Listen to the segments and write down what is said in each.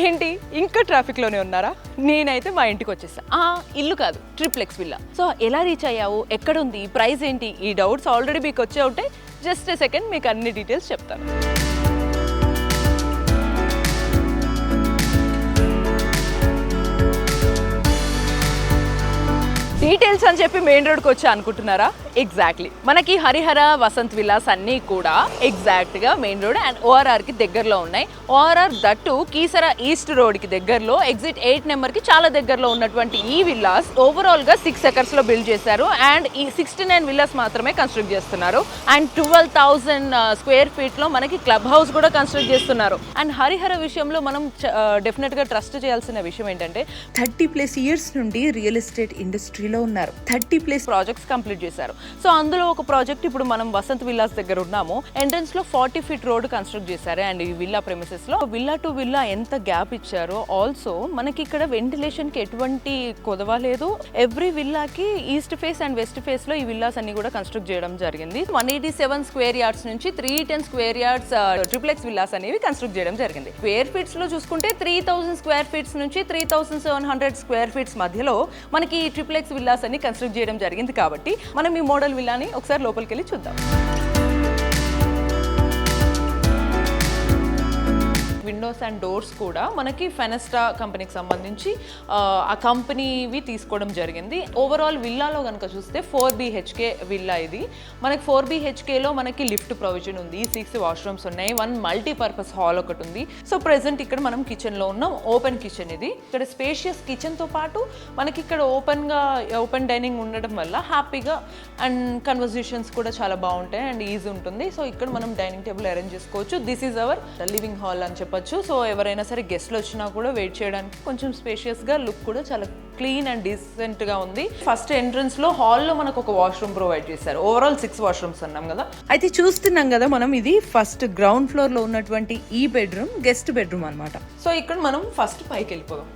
ఏంటి ఇంకా ట్రాఫిక్లోనే ఉన్నారా? నేనైతే మా ఇంటికి వచ్చేసా. ఇల్లు కాదు, ట్రిప్లెక్స్ విల్లా. సో ఎలా రీచ్ అయ్యావు, ఎక్కడుంది, ప్రైస్ ఏంటి, ఈ డౌట్స్ ఆల్రెడీ మీకు వచ్చే ఉంటాయి. జస్ట్ ఏ సెకండ్, మీకు అన్ని డీటెయిల్స్ చెప్తాను. డీటెయిల్స్ అని చెప్పి మెయిన్ రోడ్కి వచ్చా అనుకుంటున్నారా? ఎగ్జాక్ట్లీ, మనకి హరిహర వసంత్ విల్లాస్ అన్నీ కూడా ఎగ్జాక్ట్గా మెయిన్ రోడ్ అండ్ ఓఆర్ఆర్కి దగ్గరలో ఉన్నాయి. ఓఆర్ఆర్ దట్టు కీసర ఈస్ట్ రోడ్కి దగ్గరలో ఎగ్జిట్ 8 నెంబర్కి చాలా దగ్గరలో ఉన్నటువంటి ఈ విల్లాస్ ఓవరాల్గా 6 ఎకర్స్లో బిల్డ్ చేశారు. అండ్ ఈ 69 విల్లాస్ మాత్రమే కన్స్ట్రక్ట్ చేస్తున్నారు. అండ్ 12,000 స్క్వేర్ ఫీట్లో మనకి క్లబ్ హౌస్ కూడా కన్స్ట్రక్ట్ చేస్తున్నారు. అండ్ హరిహర విషయంలో మనం డెఫినెట్గా ట్రస్ట్ చేయాల్సిన విషయం ఏంటంటే 30+ ఇయర్స్ నుండి రియల్ ఎస్టేట్ ఇండస్ట్రీలో ఉన్నారు. 30+ ప్రాజెక్ట్స్ కంప్లీట్ చేశారు. సో అందులో ఒక ప్రాజెక్ట్ ఇప్పుడు మనం వసంత్ విల్లాస్ దగ్గర ఉన్నాము. ఎంట్రన్స్ లో 40 ఫీట్ రోడ్ కన్స్ట్రక్ట్ చేశారు. అండ్ ఈ విల్లా ప్రెమిసెస్ లో విల్లా టు విల్లా ఎంత గ్యాప్ ఇచ్చారో, ఆల్సో మనకి ఇక్కడ వెంటిలేషన్ కి ఎటువంటి కొదవ లేదు. ఎవ్రీ విల్లాకి east face and west face లో ఈ విల్లాస్ అన్ని కూడా కన్స్ట్రక్ట్ చేయడం జరిగింది. 187 స్క్వేర్ యార్డ్స్ నుంచి 310 స్క్వేర్ యార్డ్స్ ట్రిప్లెక్స్ విల్లాస్ అనేవి కన్స్ట్రక్ట్ చేయడం జరిగింది. స్క్వేర్ ఫీట్స్ లో చూసుకుంటే 3000 స్క్వేర్ ఫీట్స్ నుంచి 3700 స్క్వేర్ ఫీట్స్ మధ్యలో మనకి ఈ ట్రిప్లెక్స్ విల్లాస్ అన్ని కన్స్ట్రక్ట్ చేయడం జరిగింది. కాబట్టి మనం ఈ మోడల్ విల్లాని ఒకసారి లోపలికి వెళ్ళి చూద్దాం. విండోస్ అండ్ డోర్స్ కూడా మనకి ఫెనెస్టా కంపెనీకి సంబంధించి ఆ కంపెనీవి తీసుకోవడం జరిగింది. ఓవరాల్ విల్లాలో కనుక చూస్తే 4 BHK విల్లా ఇది. మనకి 4 BHKలో మనకి లిఫ్ట్ ప్రొవిజన్ ఉంది, 6 వాష్రూమ్స్ ఉన్నాయి, 1 మల్టీపర్పస్ హాల్ ఒకటి ఉంది. సో ప్రెసెంట్ ఇక్కడ మనం కిచెన్లో ఉన్నాం. ఓపెన్ కిచెన్ ఇది. ఇక్కడ స్పేషియస్ కిచెన్తో పాటు మనకి ఇక్కడ ఓపెన్ డైనింగ్ ఉండడం వల్ల హ్యాపీగా అండ్ కన్వర్జేషన్స్ కూడా చాలా బాగుంటాయి అండ్ ఈజీ ఉంటుంది. సో ఇక్కడ మనం డైనింగ్ టేబుల్ అరేంజ్ చేసుకోవచ్చు. This is our living hall అని చెప్పచ్చు. సో ఎవరైనా సరే గెస్ట్లు వచ్చినా కూడా వెయిట్ చేయడానికి కొంచెం స్పేషియస్గా, లుక్ కూడా చాలా క్లీన్ అండ్ డీసెంట్గా ఉంది. ఫస్ట్ ఎంట్రన్స్ లో హాల్లో మనకు ఒక వాష్రూమ్ ప్రొవైడ్ చేశారు. ఓవరాల్ 6 వాష్రూమ్స్ అన్నాం కదా. అయితే చూస్తున్నాం కదా మనం, ఇది ఫస్ట్ గ్రౌండ్ ఫ్లోర్ లో ఉన్నటువంటి ఈ బెడ్రూమ్ గెస్ట్ బెడ్రూమ్ అన్నమాట. సో ఇక్కడ మనం ఫస్ట్ పైకి వెళ్ళిపోదాం.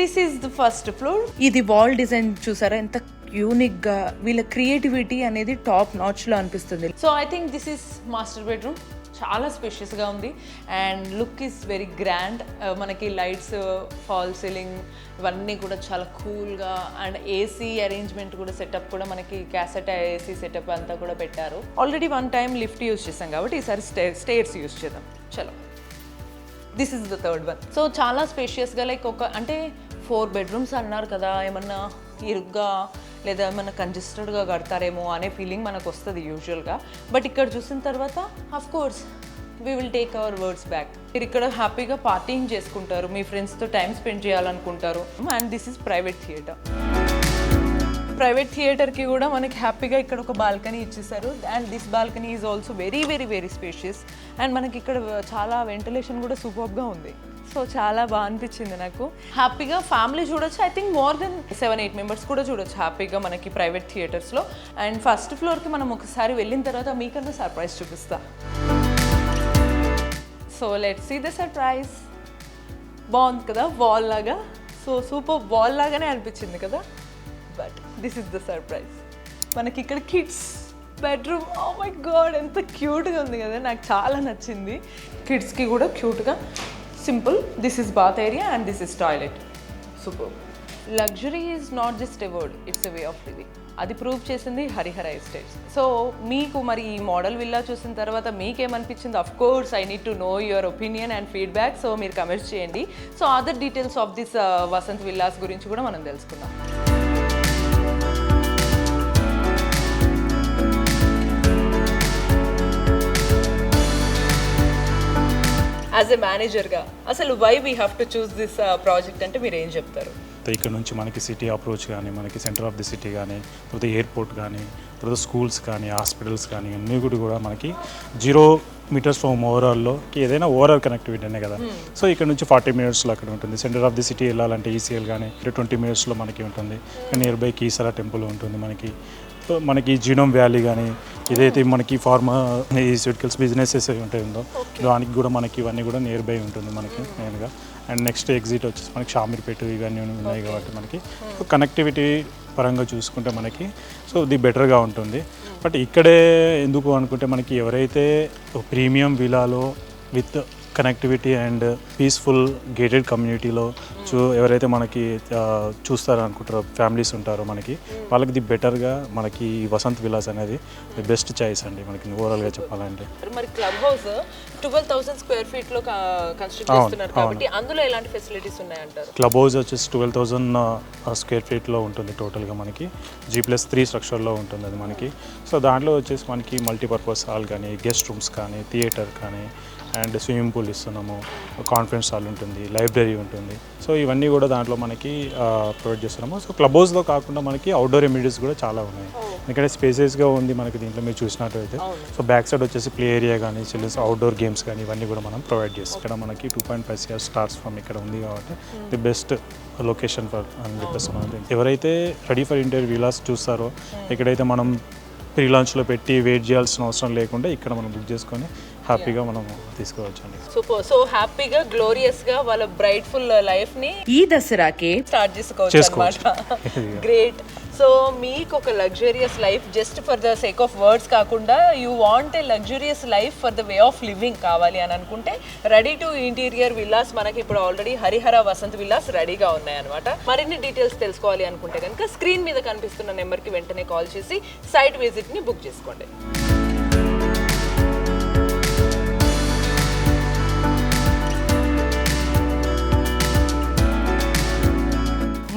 This is the first floor. ఇది వాల్ డిజైన్ చూసారా ఎంత యూనిక్ గా, వీళ్ళ క్రియేటివిటీ అనేది టాప్ నాచ్ లో అనిపిస్తుంది. So I think this is master bedroom. చాలా స్పేషియస్గా ఉంది and look is very grand. మనకి లైట్స్, ఫాల్ సీలింగ్ ఇవన్నీ కూడా చాలా కూల్గా అండ్ ఏసీ అరేంజ్మెంట్ కూడా, సెటప్ కూడా మనకి క్యాసెట్ ఏసీ సెటప్ అంతా కూడా పెట్టారు. ఆల్రెడీ 1 టైం లిఫ్ట్ యూజ్ చేసాం కాబట్టి ఈసారి స్టేర్స్ యూజ్ చేద్దాం. చలో, this is the third one. So చాలా స్పేషియస్గా, లైక్ అంటే 4 బెడ్రూమ్స్ అన్నారు కదా, ఏమన్నా ఇరుగ్గా లేదా ఏమన్నా కంజెస్టెడ్గా కడతారేమో అనే ఫీలింగ్ మనకు వస్తుంది యూజువల్గా. బట్ ఇక్కడ చూసిన తర్వాత of course we will take our words back. మీరు ఇక్కడ హ్యాపీగా పార్టీయింగ్ చేసుకుంటారు, మీ ఫ్రెండ్స్తో టైం స్పెండ్ చేయాలనుకుంటారు. And this is private theater. Private థియేటర్కి కూడా మనకి హ్యాపీగా ఇక్కడ ఒక బాల్కనీ ఇచ్చేసారు. And this balcony is also very very very spacious. And మనకి ఇక్కడ చాలా వెంటిలేషన్ కూడా సూపర్గా ఉంది. సో చాలా బాగా అనిపించింది నాకు. హ్యాపీగా ఫ్యామిలీ చూడొచ్చు. I think more than 7-8 members కూడా చూడొచ్చు హ్యాపీగా మనకి ప్రైవేట్ థియేటర్స్లో. అండ్ ఫస్ట్ ఫ్లోర్కి మనం ఒకసారి వెళ్ళిన తర్వాత మీకన్నా సర్ప్రైజ్ చూపిస్తా. So let's see the surprise. బాగుంది కదా వాల్ లాగా. సో సూపర్ వాల్ లాగానే అనిపించింది కదా. But this is the surprise. మనకి ఇక్కడ kids bedroom. Oh my god, ఎంత క్యూట్గా ఉంది కదా, నాకు చాలా నచ్చింది. కిడ్స్కి కూడా క్యూట్గా simple. This is bath area and this is toilet. Super. Luxury is not just a word, it's a way of living. అది ప్రూవ్ చేసింది హరిహర ఎస్టేట్స్. సో మీకు మరి ఈ మోడల్ విల్లా చూసిన తర్వాత మీకేమనిపించింది? Of course I need to know your opinion and feedback. So మీరు comments చేయండి. So other details of this Vasant villas గురించి కూడా మనం తెలుసుకుందాం. యాజ్ ఎ మేనేజర్గా అసలు why we have to choose this project అంటే మీరు ఏం చెప్తారు? ఇక్కడ నుంచి మనకి సిటీ అప్రోచ్ కానీ, మనకి సెంటర్ ఆఫ్ ది సిటీ కానీ, తర్వాత ఎయిర్పోర్ట్ కానీ, తర్వాత స్కూల్స్ కానీ, హాస్పిటల్స్ కానీ అన్నీ కూడా మనకి 0 మీటర్స్ ఫ్రమ్ ఓవరాల్లో ఏదైనా ఓవరాల్ కనెక్టివిటీ అనే కదా. సో ఇక్కడ నుంచి 40 మినిట్స్లో అక్కడ ఉంటుంది. సెంటర్ ఆఫ్ ది సిటీ వెళ్ళాలంటే ఈసీఎల్ కానీ 20 మినిట్స్లో మనకి ఉంటుంది. నియర్ బై కీసరా టెంపుల్ ఉంటుంది మనకి. మనకి జీనోమ్ వ్యాలీ కానీ, ఏదైతే మనకి ఫార్మాస్యూటికల్స్ బిజినెసెస్ ఉంటుందో దానికి కూడా మనకి ఇవన్నీ కూడా నియర్ బై ఉంటుంది మనకి మెయిన్గా. అండ్ నెక్స్ట్ ఎగ్జిట్ వచ్చేసి మనకి షామీర్పేట ఇవన్నీ ఉన్నాయి కాబట్టి మనకి కనెక్టివిటీ పరంగా చూసుకుంటే మనకి సో ఇది బెటర్గా ఉంటుంది. బట్ ఇక్కడే ఎందుకు అనుకుంటే మనకి ఎవరైతే ప్రీమియం విలాలో with connectivity and peaceful gated కమ్యూనిటీలో ఎవరైతే మనకి చూస్తారో అనుకుంటారో ఫ్యామిలీస్ ఉంటారో మనకి వాళ్ళకి ది బెటర్గా మనకి వసంత్ విలాస్ అనేది ది బెస్ట్ చాయిస్ అండి మనకి ఓవరాల్గా చెప్పాలంటే. మరి క్లబ్ హౌస్ 12,000 స్క్వేర్ ఫీట్ లో కన్స్ట్రక్ట్ చేస్తున్నారు కాబట్టి అందులో ఎలాంటి ఫెసిలిటీస్ ఉన్నాయంటారు? క్లబ్ హౌస్ వచ్చేసి 12,000 స్క్వేర్ ఫీట్లో ఉంటుంది టోటల్గా మనకి G+3 స్ట్రక్చర్లో ఉంటుంది అది మనకి. సో దాంట్లో వచ్చేసి మనకి మల్టీపర్పస్ హాల్ కానీ గెస్ట్ రూమ్స్ కానీ థియేటర్ కానీ అండ్ స్విమ్మింగ్ పూల్ ఇస్తున్నాము, కాన్ఫరెన్స్ హాల్ ఉంటుంది, లైబ్రరీ ఉంటుంది. సో ఇవన్నీ కూడా దాంట్లో మనకి ప్రొవైడ్ చేస్తున్నాము. సో క్లబ్ హౌస్లో కాకుండా మనకి అవుట్డోర్ ఎమ్యూనిటీస్ కూడా చాలా ఉన్నాయి. ఎందుకంటే స్పేసెస్గా ఉంది మనకి దీంట్లో మీరు చూసినట్టయితే. సో బ్యాక్ సైడ్ వచ్చేసి ప్లే ఏరియా కానీ చిల్డ్రన్స్ అవుట్డోర్ గేమ్స్ కానీ ఇవన్నీ కూడా మనం ప్రొవైడ్ చేస్తాం. ఇక్కడ మనకి 2.5 స్టార్స్ ఫ్రమ్ ఇక్కడ ఉంది కాబట్టి ది బెస్ట్ లొకేషన్ ఫర్ అని చెప్పేసి మనం ఎవరైతే రెడీ ఫర్ ఇంటీరియర్ విలాస్ చూస్తారో ఎక్కడైతే మనం ప్రీ లాంచ్లో పెట్టి వెయిట్ చేయాల్సిన అవసరం లేకుండా ఇక్కడ మనం బుక్ చేసుకొని హ్యాపీగా మనం తీసుకోవచ్చు అండి. సో హ్యాపీగా గ్లోరియస్గా వాళ్ళ బ్రైట్ఫుల్ లైఫ్ని ఈ దసరాకి స్టార్ట్ చేసుకోవచ్చు అన్నమాట. గ్రేట్. సో మీకు ఒక luxurious life just for the sake of words కాకుండా you want a luxurious life for the way of living కావాలి అని అనుకుంటే రెడీ టు ఇంటీరియర్ విల్లాస్ మనకి ఇప్పుడు ఆల్రెడీ హరిహర వసంత్ విల్లాస్ రెడీగా ఉన్నాయన్నమాట. మరిన్ని డీటెయిల్స్ తెలుసుకోవాలి అనుకుంటే కనుక స్క్రీన్ మీద కనిపిస్తున్న నెంబర్కి వెంటనే కాల్ చేసి సైట్ విజిట్ని బుక్ చేసుకోండి.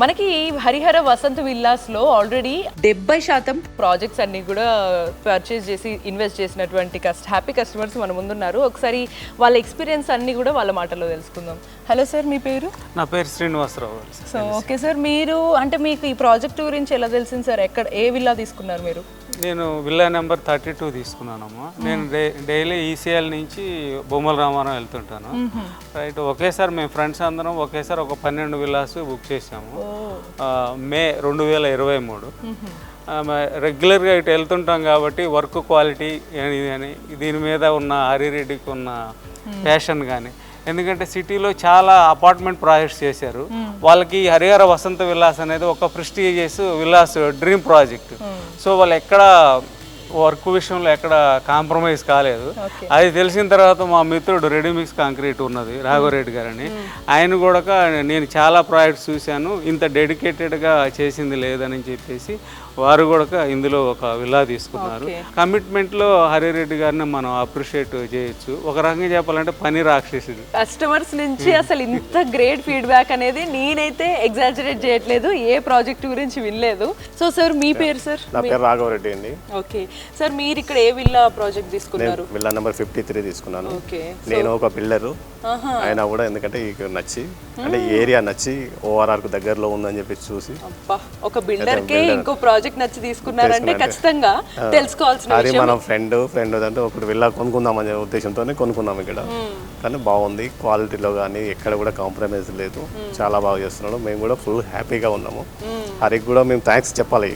మనకి హరిహర వసంత్ విల్లాస్లో ఆల్రెడీ 70% ప్రాజెక్ట్స్ అన్ని కూడా పర్చేస్ చేసి ఇన్వెస్ట్ చేసినటువంటి హ్యాపీ కస్టమర్స్ మన ముందున్నారు. ఒకసారి వాళ్ళ ఎక్స్పీరియన్స్ అన్ని కూడా వాళ్ళ మాటల్లో తెలుసుకుందాం. హలో సార్, మీ పేరు? నా పేరు శ్రీనివాసరావు. సో ఓకే సార్, మీరు అంటే మీకు ఈ ప్రాజెక్ట్ గురించి ఎలా తెలిసింది సార్? ఏ విల్లా తీసుకున్నారు మీరు? నేను విల్లా నెంబర్ 32 తీసుకున్నానమ్మా. నేను డైలీ ఈసీఎల్ నుంచి బొమ్మల రామారావు వెళ్తుంటాను. రైట్, ఒకేసారి మేము ఫ్రెండ్స్ అందరం ఒకేసారి ఒక 12 విల్లాస్ బుక్ చేసాము మే 2023. రెగ్యులర్గా ఇటు వెళ్తుంటాం కాబట్టి వర్క్ క్వాలిటీ అని దీని మీద ఉన్న హరిరెడ్డికి ఉన్న ప్యాషన్ కానీ, ఎందుకంటే సిటీలో చాలా అపార్ట్మెంట్ ప్రాజెక్ట్స్ చేశారు. వాళ్ళకి హరిహర వసంత విల్లాస్ అనేది ఒక prestigious villas dream project. So వాళ్ళు ఎక్కడ వర్క్ విషయంలో ఎక్కడ కాంప్రమైజ్ కాలేదు. అది తెలిసిన తర్వాత మా మిత్రుడు రెడీమిక్స్ కాంక్రీట్ ఉన్నది రాఘవరెడ్డి గారని, ఆయన కూడా నేను చాలా ప్రాజెక్ట్స్ చూశాను, ఇంత డెడికేటెడ్గా చేసింది లేదని చెప్పేసి వారు కూడా ఇందులో ఒక విల్లా తీసుకున్నారు. కమిట్మెంట్లో హరిరెడ్డి గారిని మనం అప్రిషియేట్ చేయొచ్చు. ఒక రకంగా చెప్పాలంటే పని రాక్షసుడు. కస్టమర్స్ నుంచి అసలు ఇంత గ్రేట్ ఫీడ్బ్యాక్ అనేది నేనైతే ఎగ్జాజరేట్ చేయట్లేదు, ఏ ప్రాజెక్ట్ గురించి వినలేదు. సో సార్, మీ పేరు సార్? నా పేరు రాఘవరెడ్డి అండి. ఓకే సార్, మీరు ఇక్కడ ఏ విల్లా ప్రాజెక్ట్ తీసుకున్నారు? విల్లా నెంబర్ 53 తీసుకున్నాను. నేను ఒక బిల్డరు ఆయన కూడా, ఎందుకంటే ఇక నచ్చి అంటే ఏరియా నచ్చి ఓఆర్ఆర్ కు దగ్గరలో ఉందని చెప్పి చూసి ఒక బిల్డర్ కే ఇంకో ప్రాజెక్ట్ నచ్చి తీసుకున్నారంటే ఖచ్చితంగా తెలుసుకోవాల్సిన అది మన ఫ్రెండ్ అంటే ఒకటి విల్లా కొనుక్కుందామనే ఉద్దేశంతో కొనుక్కున్నాం ఇక్కడ. కానీ బాగుంది, క్వాలిటీలో కానీ ఎక్కడ కూడా కాంప్రమైజ్ లేదు, చాలా బాగా చేస్తున్నాడు. మేము కూడా ఫుల్ హ్యాపీగా ఉన్నాము. హరికి కూడా మేము థ్యాంక్స్ చెప్పాలి,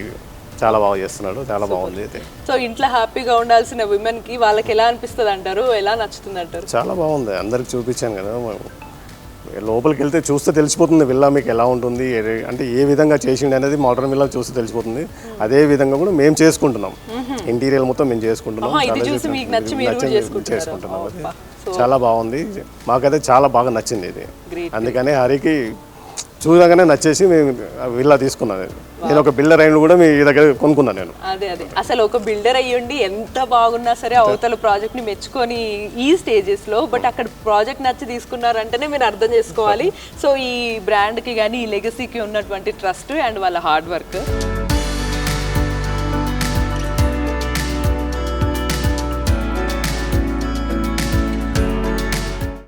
చాలా బాగా చేస్తున్నాడు, చాలా బాగుంది. సో ఇంట్లో హ్యాపీగా ఉండాల్సిన విమెన్ కి వాళ్ళకి ఎలా అనిపిస్తుంది అంటారు, ఎలా నచ్చుతుంది అంటారు? చాలా బాగుంది, అందరికి చూపించాను కదా. లోపలికి వెళ్తే చూస్తే తెలిసిపోతుంది విల్లా మీకు ఎలా ఉంటుంది, అంటే ఏ విధంగా చేసిండు అనేది మోడర్న్ విల్లా చూస్తే తెలిసిపోతుంది. అదే విధంగా కూడా మేము చేసుకుంటున్నాం, ఇంటీరియర్ మొత్తం మేము చేసుకుంటున్నాం. చాలా బాగుంది, మాకైతే చాలా బాగా నచ్చింది ఇది. అందుకనే హరికి చూడగానే నచ్చేసి మేము విల్లా తీసుకున్నాను. నేను ఒక బిల్డర్ అయిన కూడా మీ దగ్గర కొనుక్కున్నాను నేను. అదే అసలు ఒక బిల్డర్ అయ్యండి ఎంత బాగున్నా సరే అవతల ప్రాజెక్ట్ ని మెచ్చుకొని ఈ స్టేజెస్ లో, బట్ అక్కడ ప్రాజెక్ట్ నచ్చి తీసుకున్నారంటేనే మీరు అర్థం చేసుకోవాలి. సో ఈ బ్రాండ్ కి కానీ ఈ లెగసీకి ఉన్నటువంటి ట్రస్ట్ అండ్ వాళ్ళ హార్డ్ వర్క్.